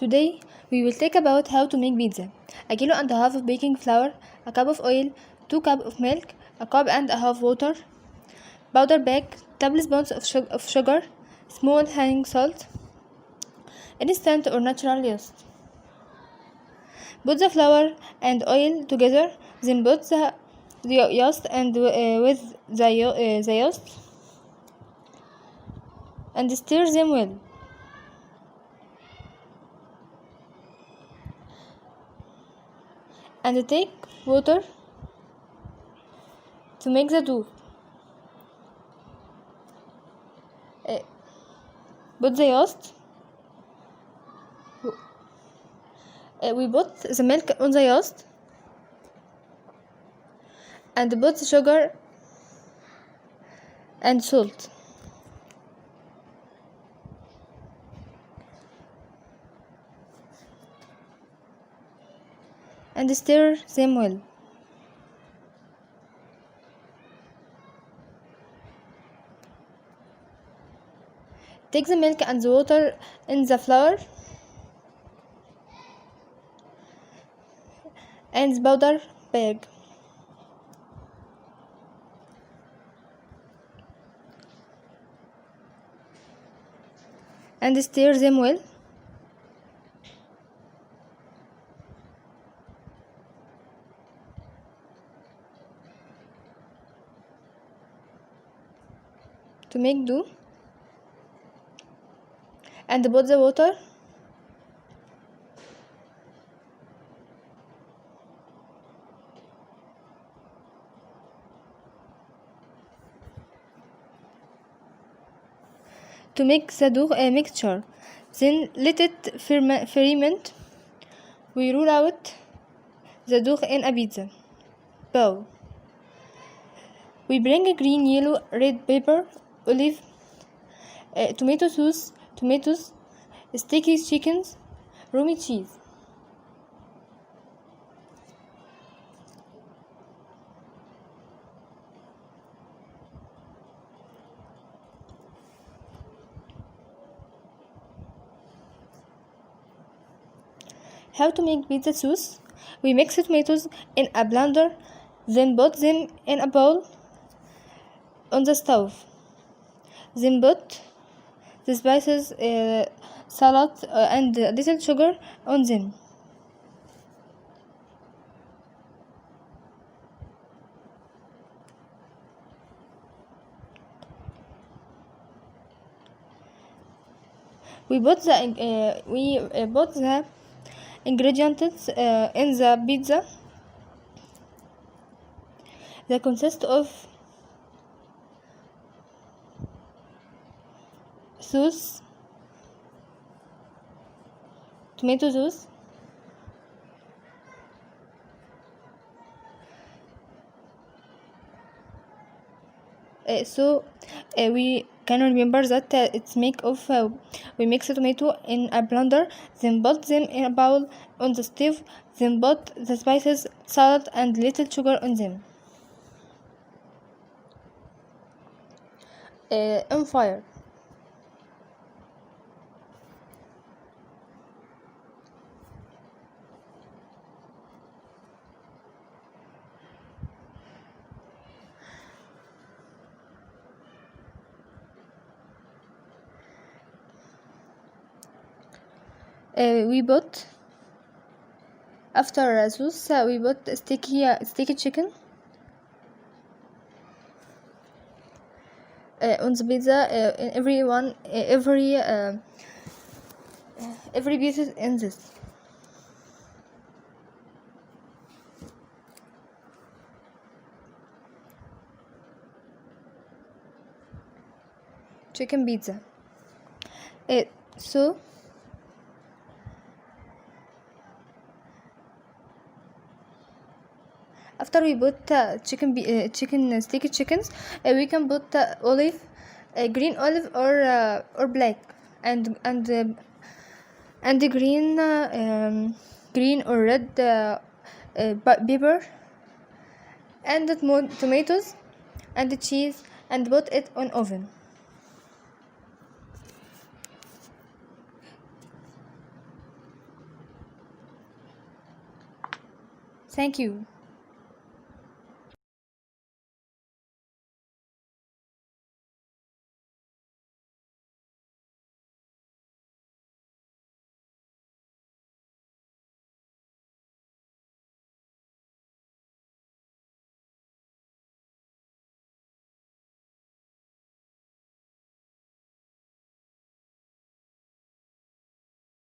Today we will talk about how to make pizza. 1.5 kilos of baking flour, a cup of oil, 2 cups of milk, a cup and a half water, powder bag, tablespoons of sugar, small hanging salt, instant or natural yeast. Put the flour and oil together, then put the yeast and with the yeast and stir them well. And take water to make the dough. Put the yeast. We put the milk on the yeast and put the sugar and salt. And stir them well. Take the milk and the water in the flour and the powder bag. And stir them well. To make dough, and put the water to make the dough mixture. Then let it ferment. We roll out the dough in a pizza bowl. We bring green, yellow, red pepper, olive, tomato sauce, tomatoes, sticky chickens, Romy cheese. How to make pizza sauce? We mix tomatoes in a blender, then put them in a bowl on the stove. Then put the spices, salad, and a little sugar on them. We put the ingredients in the pizza. That consists of sauce, tomato sauce, we can remember that it's make of we mix the tomato in a blender, then put them in a bowl on the stove, then put the spices, salt, and little sugar on them on fire. We put after sauce we put sticky chicken on the pizza in every piece in this. Chicken pizza. So after we put sticky chickens, we can put olive, green olive or black, and the green or red pepper, and the tomatoes and the cheese, and put it on oven. Thank you.